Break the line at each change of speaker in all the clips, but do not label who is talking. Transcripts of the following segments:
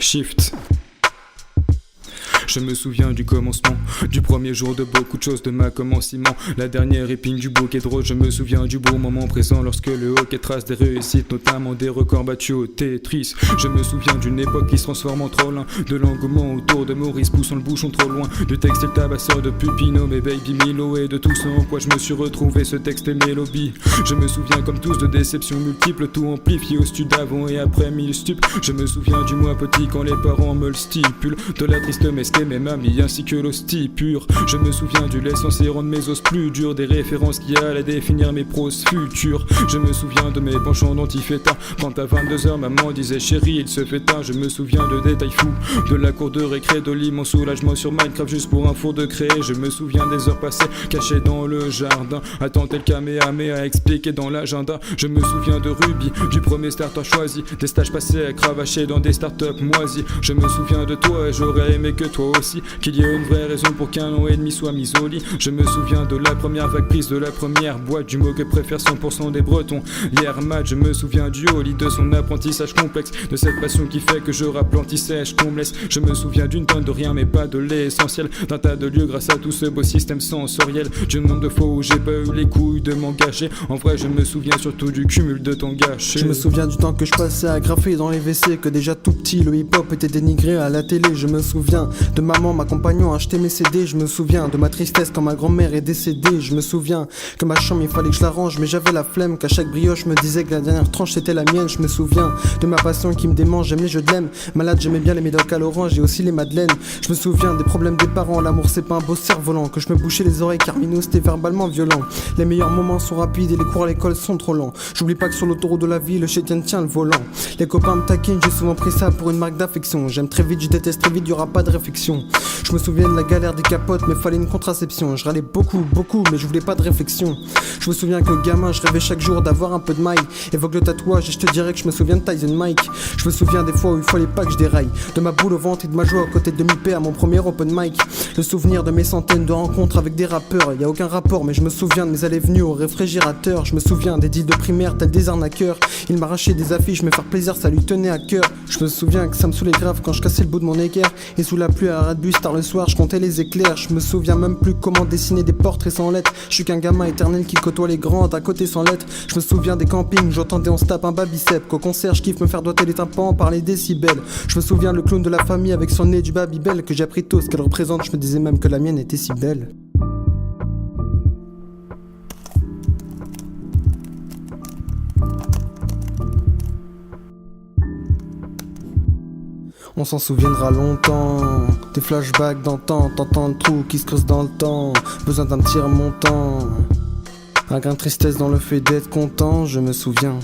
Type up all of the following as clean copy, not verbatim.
Shift. Je me souviens du commencement, du premier jour de beaucoup de choses de ma commencement. La dernière épine du bouquet de rose. Je me souviens du beau moment présent lorsque le hockey trace des réussites, notamment des records battus au Tetris. Je me souviens d'une époque qui se transforme en trollin, de l'engouement autour de Maurice poussant le bouchon trop loin, du texte et le tabasseur de Pupino, mes baby Milo, et de tout ce en quoi je me suis retrouvé, ce texte et mélodie. Je me souviens comme tous de déceptions multiples, tout amplifié au stud avant et après 1000 stupes. Je me souviens du mois petit quand les parents me le stipulent, de la triste mesquée mes mamies ainsi que l'hostie pure. Je me souviens du lait censé rendre mes os plus durs, des références qui allaient définir mes proses futures. Je me souviens de mes penchants d'antiféta, quand à 22h maman disait chérie il se fait tard. Je me souviens de détails fous, de la cour de récré, de l'immense soulagement sur Minecraft juste pour un four de créer. Je me souviens des heures passées cachées dans le jardin, à tenter le Kamehameha à expliquer dans l'agenda. Je me souviens de Ruby, du premier starter choisi, des stages passés à cravacher dans des startups moisies. Je me souviens de toi et j'aurais aimé que toi aussi qu'il y ait une vraie raison pour qu'un an et demi soit mis au lit. Je me souviens de la première vague prise, de la première boîte, du mot que préfèrent 100% des Bretons, l'Airmat. Je me souviens du Oli, de son apprentissage complexe, de cette passion qui fait que je rappe l'anti-sèche qu'on me laisse. Je me souviens d'une tonne de rien mais pas de l'essentiel, d'un tas de lieux grâce à tout ce beau système sensoriel, du nombre de fois où j'ai pas eu les couilles de m'engager. En vrai je me souviens surtout du cumul de temps gâché.
Je me souviens du temps que je passais à graffer dans les WC, que déjà tout petit le hip-hop était dénigré à la télé. Je me souviens de maman m'accompagnant à acheter mes CD. Je me souviens de ma tristesse quand ma grand-mère est décédée. Je me souviens que ma chambre il fallait que je la range, mais j'avais la flemme, qu'à chaque brioche me disait que la dernière tranche c'était la mienne. Je me souviens de ma passion qui me démange, j'aime les jeux de l'aime. Malade j'aimais bien les médocs à l'orange et aussi les madeleines. Je me souviens des problèmes des parents, l'amour c'est pas un beau cerf-volant, que je me bouchais les oreilles car Minos c'était verbalement violent. Les meilleurs moments sont rapides et les cours à l'école sont trop lents. J'oublie pas que sur l'autoroute de la ville le chétien tient le volant. Les copains me taquinent, j'ai souvent pris ça pour une marque d'affection. J'aime très vite, je déteste très vite, y'aura pas de réflexion. Je me souviens de la galère des capotes mais fallait une contraception. Je râlais beaucoup mais je voulais pas de réflexion. Je me souviens que gamin je rêvais chaque jour d'avoir un peu de maille. Évoque le tatouage et je te dirais que je me souviens de Tyson Mike. Je me souviens des fois où il fallait pas que je déraille, de ma boule au ventre et de ma joie aux côtés de mi père à mon premier open mic. Le souvenir de mes centaines de rencontres avec des rappeurs, y a aucun rapport mais je me souviens de mes allées-venues au réfrigérateur. Je me souviens des deals de primaire tels des arnaqueurs. Il m'arrachait des affiches mais faire plaisir ça lui tenait à cœur. Je me souviens que ça me saoulait grave quand je cassais le bout de mon équerre, et sous la pluie à la bus tard le soir je comptais les éclairs. Je me souviens même plus comment dessiner des portraits sans lettres. Je suis qu'un gamin éternel qui côtoie les grands à côté sans lettres. Je me souviens des campings, j'entendais on se tape un babicep, qu'au concert je kiffe me faire doiter les tympans par les décibels. Je me souviens le clown de la famille avec son nez du Babybel, que j'ai appris tôt ce qu'elle représente. Je me disais même que la mienne était si belle. On s'en souviendra longtemps, des flashbacks d'antan, t'entends le trou qui se creuse dans le temps, besoin d'un petit remontant, un grain de tristesse dans le fait d'être content, je me souviens.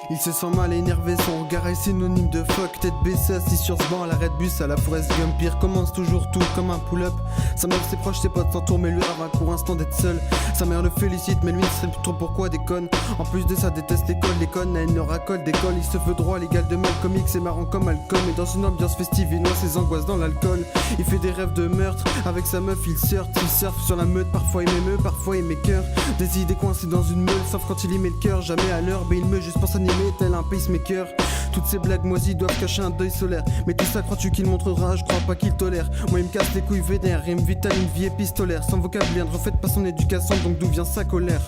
Il se sent mal énervé, son regard est synonyme de fuck. Tête baissée, assis sur ce banc à l'arrêt de bus à la Forest Gump. Il recommence toujours tout comme un pull-up. Sa meuf, ses proches, ses potes s'entourent, mais lui rêve un court instant d'être seul. Sa mère le félicite, mais lui ne sait plus trop pourquoi déconne. En plus de ça, déteste l'école, les connes, elle ne racole d'école. Il se veut droit, l'égal de mal comique, c'est marrant comme Malcolm. Et dans une ambiance festive, il noie ses angoisses dans l'alcool. Il fait des rêves de meurtre, avec sa meuf il surfe sur la meute. Parfois il m'émeut, parfois il m'écoeure. Des idées coincées dans une meule, sauf quand il y met le cœur. Jamais à l'heure, mais il meut juste pour s'animer tel un pacemaker. Toutes ces blagues moisies doivent cacher un deuil solaire. Mais tout ça, crois-tu qu'il montrera? Je crois pas qu'il tolère. Moi il me casse les couilles vénères et me vitale une vie épistolaire. Sans vocabulaire, ne refaites pas son éducation, donc d'où vient sa colère?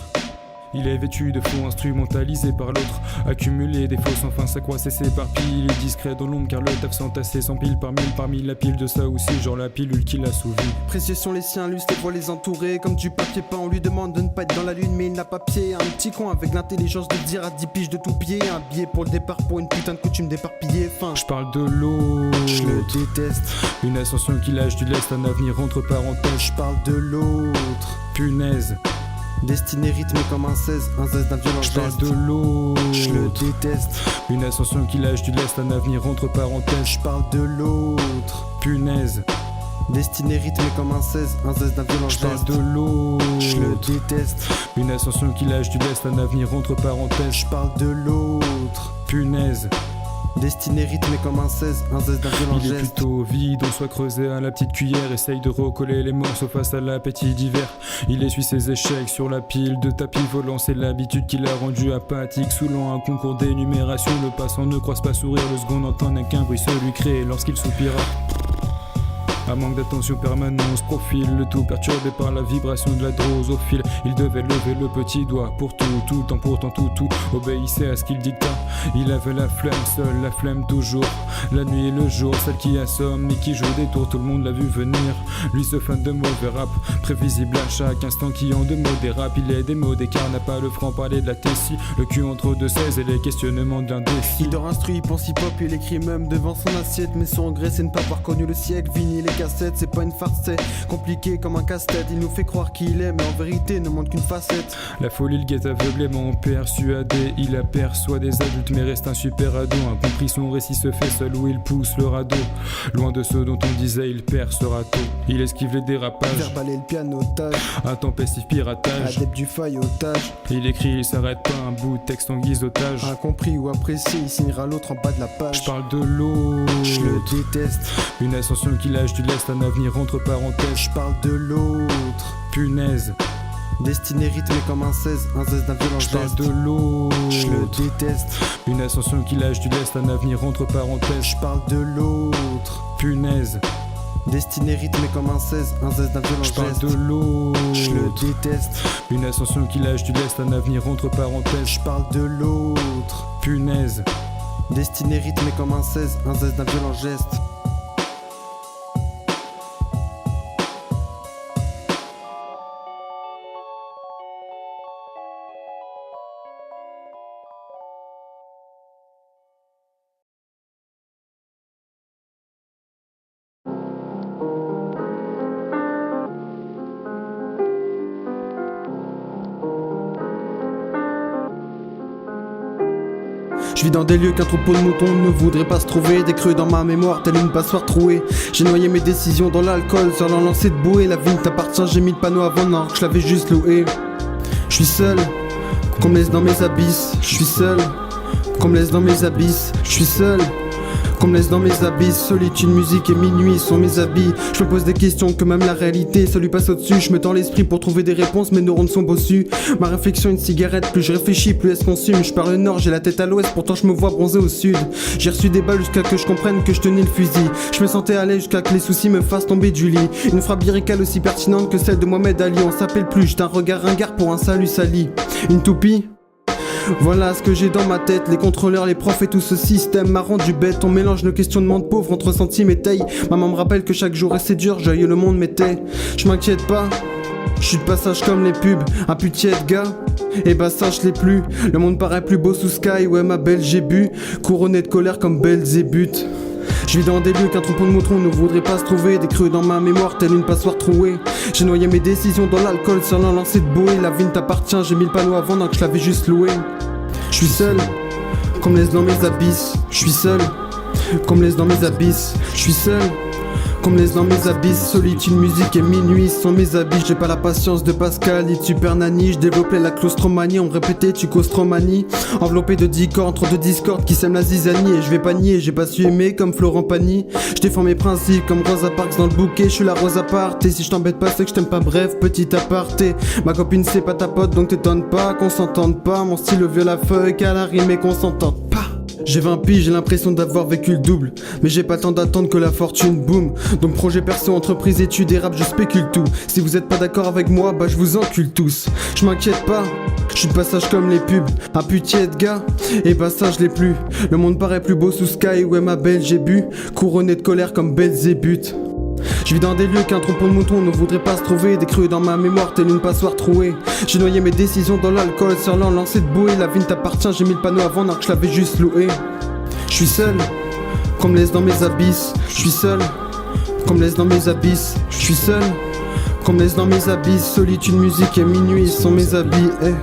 Il est vêtu de faux instrumentalisé par l'autre, accumulé des fausses, enfin ça croise et s'éparpille. Il est discret dans l'ombre car le taf s'entassé sans pile par mille, parmi la pile de ça aussi, genre la pilule qui l'a souvi.
Précieux sont les siens, lui, les voit les entourer comme du papier peint. On lui demande de ne pas être dans la lune mais il n'a pas pied. Un petit con avec l'intelligence de dire à 10 piges de tout pied. Un billet pour le départ pour une putain de coutume d'éparpiller. Fin,
je parle de l'autre,
je le déteste.
Une ascension qui lâche du lest, un avenir entre parenthèses.
Je parle de l'autre,
punaise.
Destiné rythmé comme un 16, un zeste d'un violent
Je parle
geste.
de l'autre,
Je le déteste.
une ascension qui lâche du lest, un avenir entre parenthèses.
Je parle de l'autre.
Punaise,
Destiné rythmé comme un 16, un zeste d'un violent
je parle
geste.
de l'autre,
Je le déteste.
une ascension qui lâche du lest, un avenir entre parenthèses.
Je parle de l'autre.
Punaise,
Destiné rythmé comme un 16, un zeste d'un violent
il est
geste.
plutôt vide, on soit creusé à la petite cuillère, essaye de recoller les morceaux face à l'appétit d'hiver. Il essuie ses échecs sur la pile de tapis volants, c'est l'habitude qui l'a rendu apathique. Soulant un concours d'énumération, le passant ne croise pas sourire, le second n'entend qu'un bruit se lui crée lorsqu'il soupira. Un manque d'attention permanente, profil, le tout perturbé par la vibration de la drosophile. Il devait lever le petit doigt pour tout le temps, pourtant tout obéissait à ce qu'il dicta. Il avait la flemme, seule la flemme toujours. La nuit et le jour, celle qui assomme et qui joue des tours, tout le monde l'a vu venir. Lui ce fan de mauvais rap, prévisible à chaque instant qui en de mots dérapes. Il est démodé car n'a pas le franc parler de la tessie. Le cul entre deux 16 et les questionnements de l'indécis.
Il dort instruit, il pense hip-hop, il écrit même devant son assiette. Mais son regret c'est ne pas avoir connu le siècle. Vinyle et cassette, c'est pas une farce, c'est compliqué comme un casse-tête. Il nous fait croire qu'il est, mais en vérité ne montre qu'une facette.
La folie le guette aveuglément persuadé. Il aperçoit des adultes mais reste un super ado. Incompris, son récit se fait seul où il pousse le radeau. Loin de ceux dont on disait il perd ce râteau. Il esquive les dérapages,
Verbaler le pianotage,
intempestif piratage.
adepte du faillotage.
Il écrit, il s'arrête pas, un bout de texte en guise d'otage.
Incompris ou apprécié, il signera l'autre en bas de la page.
Je parle de l'autre,
Je le déteste.
une ascension qui lâche du lest, un avenir entre parenthèses.
Je parle de l'autre.
Punaise,
Destiné rythmé comme un 16, un zeste d'un violent
je parle
geste.
de l'autre,
Je le déteste.
une ascension qui lâche du lest, un avenir entre parenthèses.
Je parle de l'autre.
Punaise,
Destiné rythmé comme un 16, un zeste d'un violent
je parle
geste.
de l'autre,
Je le déteste.
une ascension qui lâche du lest, un avenir entre parenthèses.
Je parle de l'autre.
Punaise,
Destiné rythmé comme un 16, un zeste d'un violent geste. Je vis dans des lieux qu'un troupeau de moutons ne voudrait pas se trouver. Des creux dans ma mémoire, telle une passoire trouée. J'ai noyé mes décisions dans l'alcool, sur l'en lancer de bouée. La vie ne t'appartient, j'ai mis le panneau avant alors que je l'avais juste loué. Je suis seul, qu'on me laisse dans mes abysses. Je suis seul, qu'on me laisse dans mes abysses. Je suis seul, qu'on me laisse dans mes abysses. Solitude, musique et minuit sont mes habits. Je me pose des questions que même la réalité, ça lui passe au-dessus. Je me tends l'esprit pour trouver des réponses, mes neurones sont bossus. Ma réflexion, une cigarette, plus je réfléchis, plus elle se consume. Je pars le nord, j'ai la tête à l'ouest, pourtant je me vois bronzer au sud. J'ai reçu des balles jusqu'à que je comprenne que je tenais le fusil. Je me sentais à l'aise jusqu'à que les soucis me fassent tomber du lit. Une frappe lyricale aussi pertinente que celle de Mohamed Ali. On s'appelle plus, d'un regard ringard pour un salut sali. Une toupie. Voilà ce que j'ai dans ma tête, les contrôleurs, les profs et tout ce système m'a rendu bête. On mélange nos questionnements de pauvres entre centimes et taille. Maman me rappelle que chaque jour est c'est dur, joyeux le monde m'était. Je m'inquiète pas, je suis de passage comme les pubs. Un putier de gars, et bah ça je l'ai plus. Le monde paraît plus beau sous sky, ouais ma belle j'ai bu. Couronné de colère comme Belzébuth. Je vis dans des lieux qu'un troupeau de moutons ne voudrait pas se trouver. Des creux dans ma mémoire, telle une passoire trouée. J'ai noyé mes décisions dans l'alcool, sur l'en lancer de bouée. La vie ne t'appartient, j'ai mis le panneau avant donc je l'avais juste loué. Je suis seul, qu'on me laisse dans mes abysses. Je suis seul, qu'on me laisse dans mes abysses. Je suis seul, qu'on me laisse dans mes abysses. Solitude, musique et minuit sont mes habits. J'ai pas la patience de Pascal, il super nani. Je développais la claustromanie, on me répétait tu claustromanie. Enveloppé de 10 corps entre deux discordes qui sèment la zizanie. Et je vais pas nier, j'ai pas su aimer comme Florent Pagny. Je défends mes principes comme Rosa Parks dans le bouquet. Je suis la Rosa Parks et si je t'embête pas c'est que je t'aime pas. Bref, petit aparté. Ma copine c'est pas ta pote donc t'étonnes pas qu'on s'entende pas. Mon style vieux la feuille qu'à la rime et qu'on s'entende pas. J'ai 20 piges, j'ai l'impression d'avoir vécu le double. Mais j'ai pas le temps d'attendre que la fortune boom. Donc projet perso, entreprise, études et rap, je spécule tout. Si vous êtes pas d'accord avec moi, bah je vous encule tous. Je m'inquiète pas, je suis de passage comme les pubs. Un putier de gars, et bah ça je l'ai plus. Le monde paraît plus beau sous sky, ouais ma belle j'ai bu. Couronné de colère comme Belzébuth. Je vis dans des lieux qu'un troupeau de moutons ne voudrait pas se trouver. Des creux dans ma mémoire, telle une passoire trouée. J'ai noyé mes décisions dans l'alcool, sur l'en lancer de bouée. La vie ne t'appartient, j'ai mis le panneau avant alors que je l'avais juste loué. Je suis seul, qu'on me laisse dans mes abysses. Je suis seul, qu'on me laisse dans mes abysses. Je suis seul, Qu'on me laisse dans mes habits, solitude, musique et minuit sont mes habits, eh.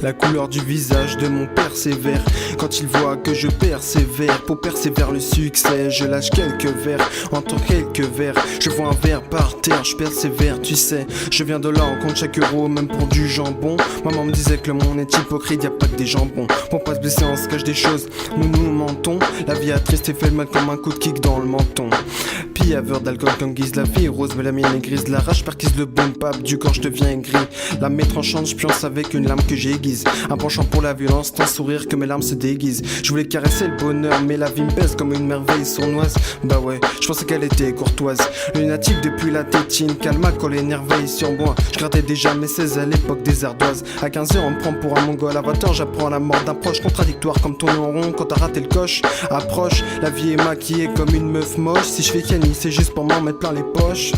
La couleur du visage de mon père sévère. Quand il voit que je persévère, pour persévérer le succès, je lâche quelques vers, entre quelques vers. Je vois un verre par terre, je persévère, tu sais. Je viens de là, on compte chaque euro, même pour du jambon. Maman me disait que le monde est hypocrite, y a pas que des jambons. Pour pas se blesser, on se cache des choses, nous mentons. La vie a triste et fait le mal comme un coup de kick dans le menton. Piaveur d'alcool comme guise la vie rose, mais la mienne est grise. La rage perquise le bon pape, du corps je deviens gris. La main tranchante, je pionce avec une lame que j'aiguise. Un penchant pour la violence, tant sourire que mes larmes se déguisent. Je voulais caresser le bonheur, mais la vie me pèse comme une merveille sournoise. Bah ouais, je pensais qu'elle était courtoise. Lunatique depuis la tétine, calma quand les nerfs veillent sur moi. Je gardais déjà mes 16 à l'époque des ardoises. À 15 ans, on me prend pour un mongol avatar. J'apprends la mort d'un proche, contradictoire comme tourner en rond quand t'as raté le coche. Approche, la vie est maquillée comme une meuf moche. Si je fais Kenny, c'est juste pour m'en mettre plein les poches.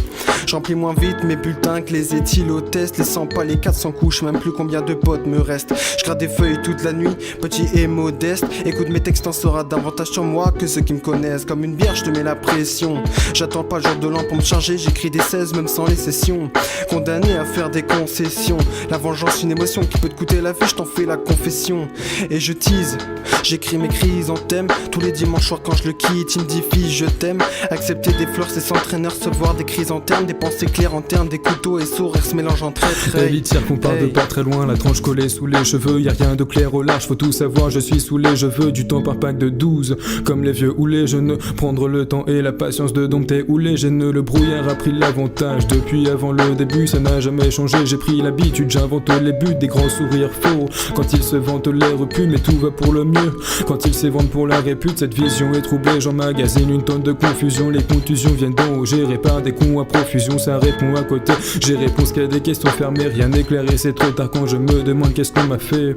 J'emplis moins vite mes bulletins que les éthylotestes. Les 100 pas, les 400 couches, même plus combien de potes me restent. Je gratte des feuilles toute la nuit, petit et modeste. Écoute mes textes, t'en sauras davantage sur moi que ceux qui me connaissent. Comme une bière, je te mets la pression. J'attends pas le jour de l'an pour me charger, j'écris des 16 même sans les sessions. Condamné à faire des concessions. La vengeance, une émotion qui peut te coûter la vie, je t'en fais la confession. Et je tease, j'écris mes chrysanthèmes. Tous les dimanches soirs quand je le quitte, il me dit fille je t'aime. Accepter des fleurs c'est s'entraîner, recevoir des chrysanthèmes. Des pensées claires en termes, des couteaux et sourires se mélangent en traître.
La vie tire qu'on part de pas très loin, la tranche collée sous les cheveux. Y'a rien de clair au large, faut tout savoir, je suis saoulé. Je veux du temps par pack de 12. Comme les vieux houlés, je ne prendre le temps et la patience de dompter houlé. J'ai le brouillard a pris l'avantage. Depuis avant le début, ça n'a jamais changé. J'ai pris l'habitude, j'invente les buts. Des grands sourires faux, quand ils se vantent l'air repus. Mais tout va pour le mieux, quand ils s'éventent pour la répute. Cette vision est troublée, j'emmagasine une tonne de confusion. Les contusions viennent d'en haut, gérées par des cons à profusion. Ça répond à côté, j'ai réponse qu'à des questions fermées. Rien n'est clair et c'est trop tard quand je me demande qu'est-ce qu'on m'a fait.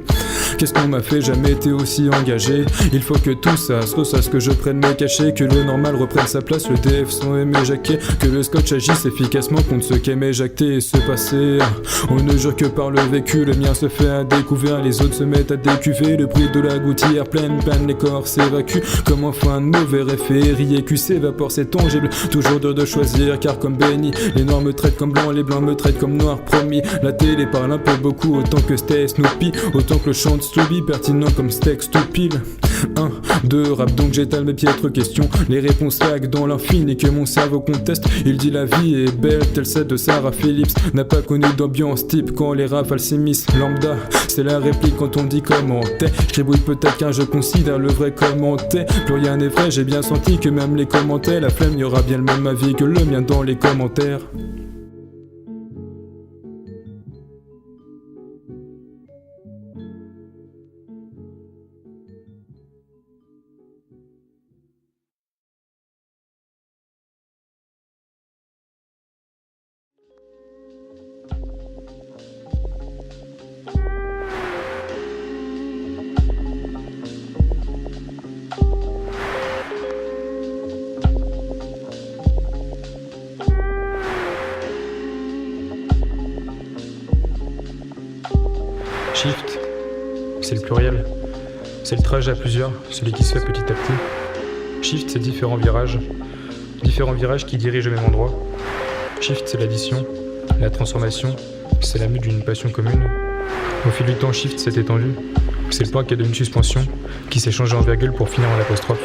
Qu'est-ce qu'on m'a fait, jamais été aussi engagé. Il faut que tout ça se ressasse, que je prenne mes cachets. Que le normal reprenne sa place, le DF sans aimer jacquer. Que le scotch agisse efficacement contre ce qu'aimait jacter et se passer. On ne jure que par le vécu, le mien se fait à découvert. Les autres se mettent à décuver, le bruit de la gouttière pleine, les corps s'évacuent. Comme enfin un mauvais référé, et QC s'évapore, c'est tangible. Toujours dur de choisir, car comme béni, les noirs me traitent comme blanc, les blancs me traitent comme noir, promis. La télé parle un peu beaucoup, autant que Stay Snoopy, autant que le chant de Stubby, pertinent comme steak stupide. 1, 2, rap donc j'étale mes piètres questions. Les réponses lag dans l'infini que mon cerveau conteste. Il dit la vie est belle, telle celle de Sarah Phillips. N'a pas connu d'ambiance type quand les rafales s'immiscent. Lambda, c'est la réplique quand on dit comment t'es. J'gribouille peut-être qu'un je considère le vrai comment t'es. Plus rien n'est vrai, j'ai bien senti que même les commentaires, la flemme, y aura bien le même avis que le mien dans les commentaires.
Shift, c'est le pluriel. C'est le trajet à plusieurs, celui qui se fait petit à petit. Shift, c'est différents virages qui dirigent au même endroit. Shift, c'est l'addition, la transformation, c'est la mue d'une passion commune. Au fil du temps, Shift s'est étendu. C'est le point qui est devenu suspension, qui s'est changé en virgule pour finir en apostrophe.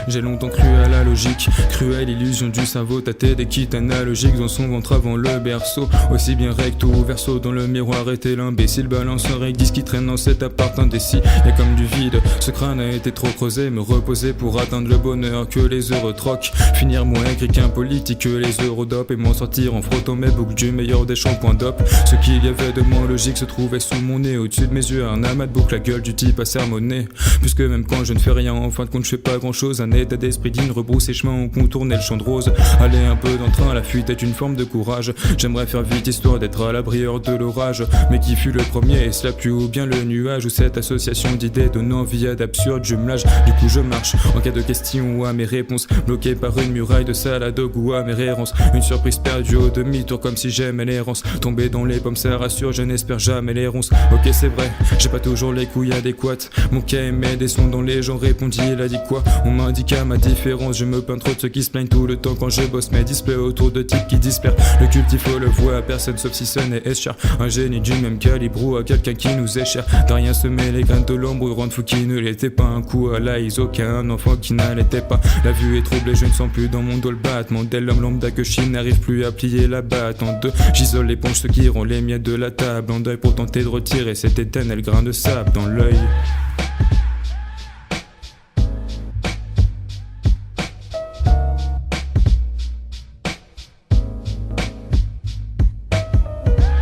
J'ai longtemps cru à la logique, cruelle illusion du cerveau, tâter des kits analogiques dans son ventre avant le berceau. Aussi bien recto ou verso dans le miroir était l'imbécile, balanceur avec 10 qui traîne dans cet appart indécis. Y'a comme du vide, ce crâne a été trop creusé, me reposer pour atteindre le bonheur que les heureux troquent. Finir moins aigri qu'un politique que les eurodopes et m'en sortir en frottant mes boucles du meilleur des shampoings d'op. Ce qu'il y avait de moins logique se trouvait sous mon nez, au-dessus de mes yeux un amas de boucles, la gueule du type à sermonner. Puisque même quand je ne fais rien, en fin de compte je fais pas grand chose. Un état d'esprit digne, rebrousser chemin, on contournait le champ de rose. Aller un peu d'entrain, la fuite est une forme de courage. J'aimerais faire vite histoire d'être à l'abri hors de l'orage. Mais qui fut le premier, est-ce la pluie ou bien le nuage, ou cette association d'idées donnant vie à d'absurdes jumelages. Du coup je marche en cas de question ou à mes réponses, bloqué par une muraille de salade au goût à mes errances. Une surprise perdue au demi-tour comme si j'aimais l'errance. Tomber dans les pommes ça rassure, je n'espère jamais les ronces. Ok c'est vrai, j'ai pas toujours les couilles adéquates. Mon cas émet des sons dont les gens répondit, il a dit quoi? On m'indiqua ma différence, je me plains trop de ceux qui se plaignent tout le temps quand je bosse mes displays autour de types qui dispèrent. Le culte il faut le voir à personne sauf si ce n'est Escher. Un génie du même calibre ou à quelqu'un qui nous est cher. D'un rien semer les graines de l'ombre ou rendre fou qui ne l'était pas. Un coup à la ISO qu'un enfant qui n'allait pas. La vue est troublée, je ne sens plus dans mon dos le battement d'elle. L'homme lambda que je n'arrive plus à plier la batte en deux. J'isole l'éponge, ceux qui rend les miettes de la table en deuil pour tenter de retirer cet éternel grain de sable dans l'œil.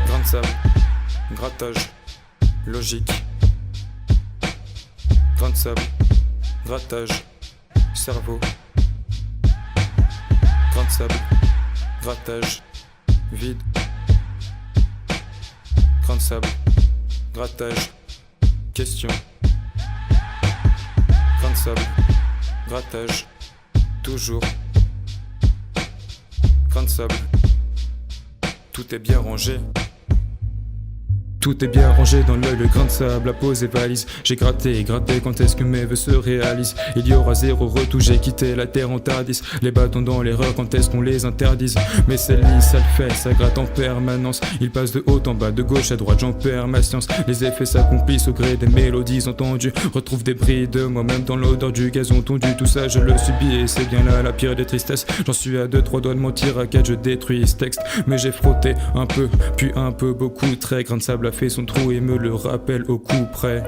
Grain de sable, grattage, logique. Grain de sable, grattage, cerveau. Grain de sable, grattage, vide. Grain de sable, grattage, question. Grain de sable, grattage, toujours. Grain de sable, tout est bien rangé. Tout est bien rangé dans l'œil, le grain de sable, la pose et valise. J'ai gratté et gratté, quand est-ce que mes vœux se réalisent? Il y aura zéro retour, j'ai quitté la terre en tardis. Les bâtons dans l'erreur, quand est-ce qu'on les interdise? Mais c'est lisse, ça le fait, ça gratte en permanence. Il passe de haut en bas, de gauche à droite, j'en perds ma science. Les effets s'accomplissent au gré des mélodies entendues. Retrouve des bris de moi-même dans l'odeur du gazon tondu. Tout ça je le subis et c'est bien là la pire des tristesses. J'en suis à 2-3 doigts de mentir à 4, je détruis ce texte. Mais j'ai frotté un peu, puis un peu beaucoup. Très grain de sable a fait son trou et me le rappelle au coup près.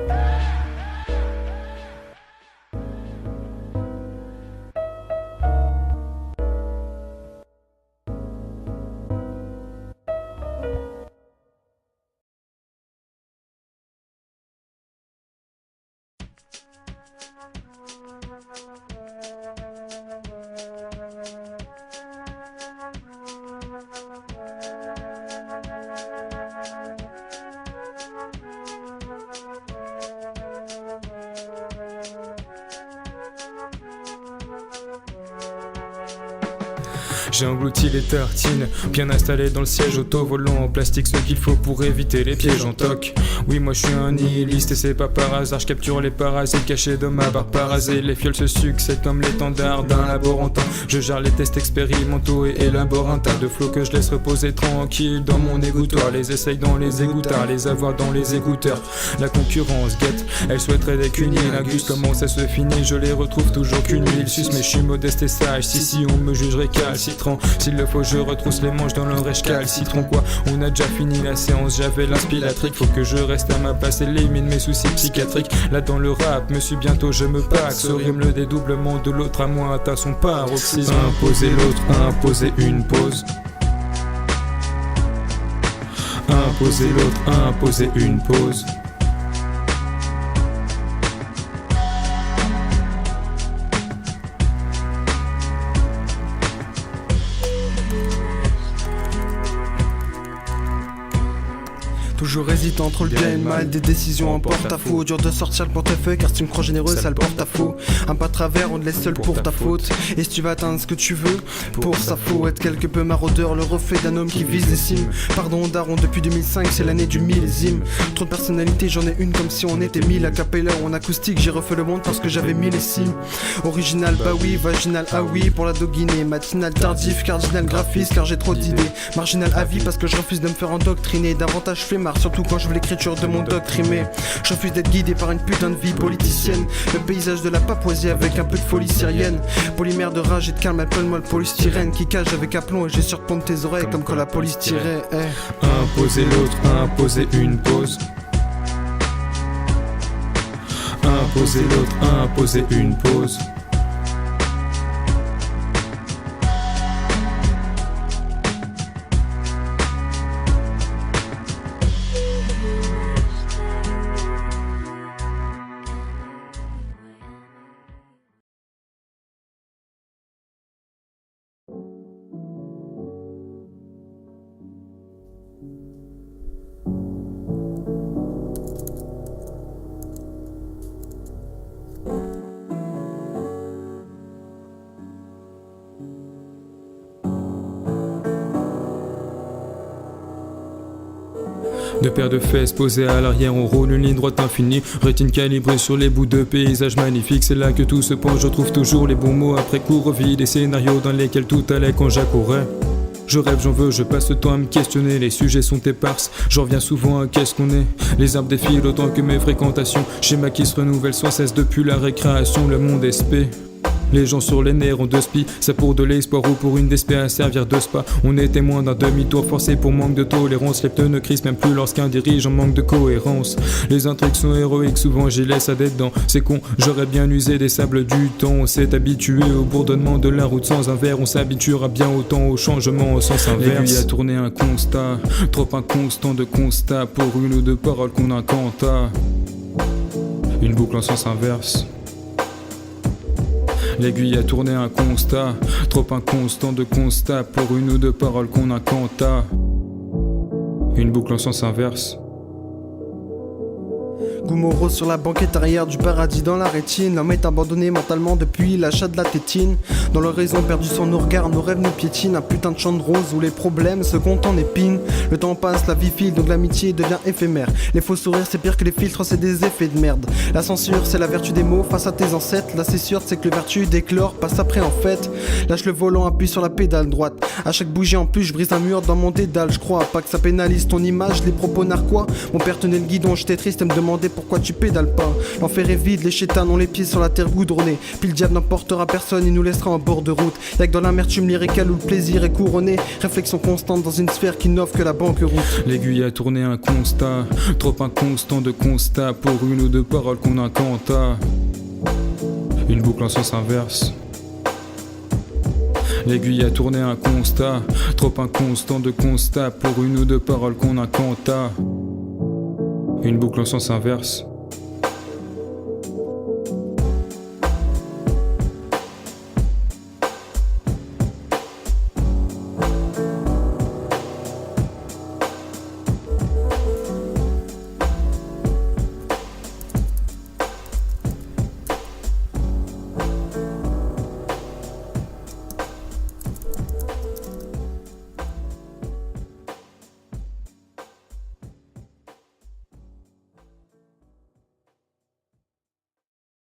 J'ai englouti les tartines, bien installé dans le siège, auto-volant en plastique, ce qu'il faut pour éviter les pièges en toc. Oui, moi je suis un nihiliste et c'est pas par hasard, je capture les parasites cachés dans ma barre parasée. Les fioles se succèdent comme l'étendard d'un laborantin. Je gère les tests expérimentaux et élabore un tas de flots que je laisse reposer tranquille dans mon égouttoir. Les essaye dans les égouttards, les avoir dans les écouteurs. La concurrence guette, elle souhaiterait des cunis. La guste comment ça se finit, je les retrouve toujours qu'une huile suce. Mais je suis modeste et sage, si on me jugerait calcitrant. S'il le faut je retrousse les manches dans l'oreille calcitron quoi. On a déjà fini la séance, j'avais l'inspilatrique. Faut que je reste à ma place, élimine mes soucis psychiatriques. Là dans le rap, me suis bientôt je me pack. Ce rime le dédoublement de l'autre à moi atteint son paroxysme. Imposer l'autre, imposer une pause. Imposer l'autre, imposer une pause.
Toujours hésite entre le bien et le mal, des décisions en porte-à-faux. Dur de sortir le portefeuille car si tu me crois généreux ça le porte à faux. Un pas de travers, on te laisse seul pour ta faute. Et si tu vas atteindre ce que tu veux, pour ça faut être quelque peu maraudeur. Le reflet d'un homme qui vise les cimes. Pardon daron, depuis 2005 c'est l'année du millésime. Trop de personnalité, j'en ai une comme si on était 1000. A cappella ou en acoustique, j'ai refait le monde parce que j'avais 1000 cimes. Original bah oui, vaginal ah oui pour la doguinée. Matinal tardif, cardinal graphiste car j'ai trop d'idées. Marginal à vie parce que je refuse de me faire endoctriner. Davantage flemmard, surtout quand je veux l'écriture de mon doc rimé. Je refuse d'être guidé par une putain de vie politicienne. Le paysage de la Papouasie avec un peu de folie syrienne. Polymère de rage et de calme, appelle-moi le polystyrène qui cage avec aplomb et j'ai surplombe tes oreilles comme quand la police tirait.
Imposer l'autre, imposer une pause. Imposer l'autre, imposer une pause. Deux paires de fesses posées à l'arrière, on roule une ligne droite infinie. Rétine calibrée sur les bouts de paysages magnifiques. C'est là que tout se penche, je trouve toujours les bons mots. Après coup revit des scénarios dans lesquels tout allait quand j'accourais. Je rêve, j'en veux, je passe le temps à me questionner. Les sujets sont éparses, j'en reviens souvent à qu'est-ce qu'on est. Les arbres défilent autant que mes fréquentations. Schéma qui se renouvelle sans cesse depuis la récréation. Le monde est spé. Les gens sur les nerfs ont deux spies, c'est pour de l'espoir ou pour une d'espèce à servir de spa. On est témoin d'un demi-tour forcé pour manque de tolérance. Les pneus ne crissent même plus lorsqu'un dirigeant manque de cohérence. Les intrigues sont héroïques, souvent j'y laisse à des dents. C'est con, j'aurais bien usé des sables du temps. On s'est habitué au bourdonnement de la route sans un verre. On s'habituera bien autant au changement au sens inverse. L'aiguille a tourné un constat, trop inconstant de constat pour une ou deux paroles qu'on incanta. Une boucle en sens inverse. L'aiguille a tourné un constat, trop inconstant de constat pour une ou deux paroles qu'on incanta. Une boucle en sens inverse.
Goumoro sur la banquette arrière du paradis dans la rétine. L'homme est abandonné mentalement depuis l'achat de la tétine. Dans l'horizon perdu sur nos regards, nos rêves nous piétinent. Un putain de champ de rose où les problèmes se comptent en épines. Le temps passe, la vie file, donc l'amitié devient éphémère. Les faux sourires c'est pire que les filtres, c'est des effets de merde. La censure c'est la vertu des mots face à tes ancêtres. Là c'est sûr c'est que le vertu d'éclore passe après en fait. Lâche le volant, appuie sur la pédale droite. À chaque bougie en plus je brise un mur dans mon dédale. Je crois pas que ça pénalise ton image, les propos narquois. Mon père tenait le guidon, j'étais triste et me demandait pourquoi tu pédales pas. L'enfer est vide, les chétans ont les pieds sur la terre goudronnée. Puis le diable n'emportera personne, il nous laissera en bord de route. Y'a que dans l'amertume lyricale où le plaisir est couronné. Réflexion constante dans une sphère qui n'offre que la banqueroute.
L'aiguille a tourné un constat, trop inconstant de constat pour une ou deux paroles qu'on incanta. Une boucle en sens inverse. L'aiguille a tourné un constat, trop inconstant de constat pour une ou deux paroles qu'on incanta. Une boucle en sens inverse.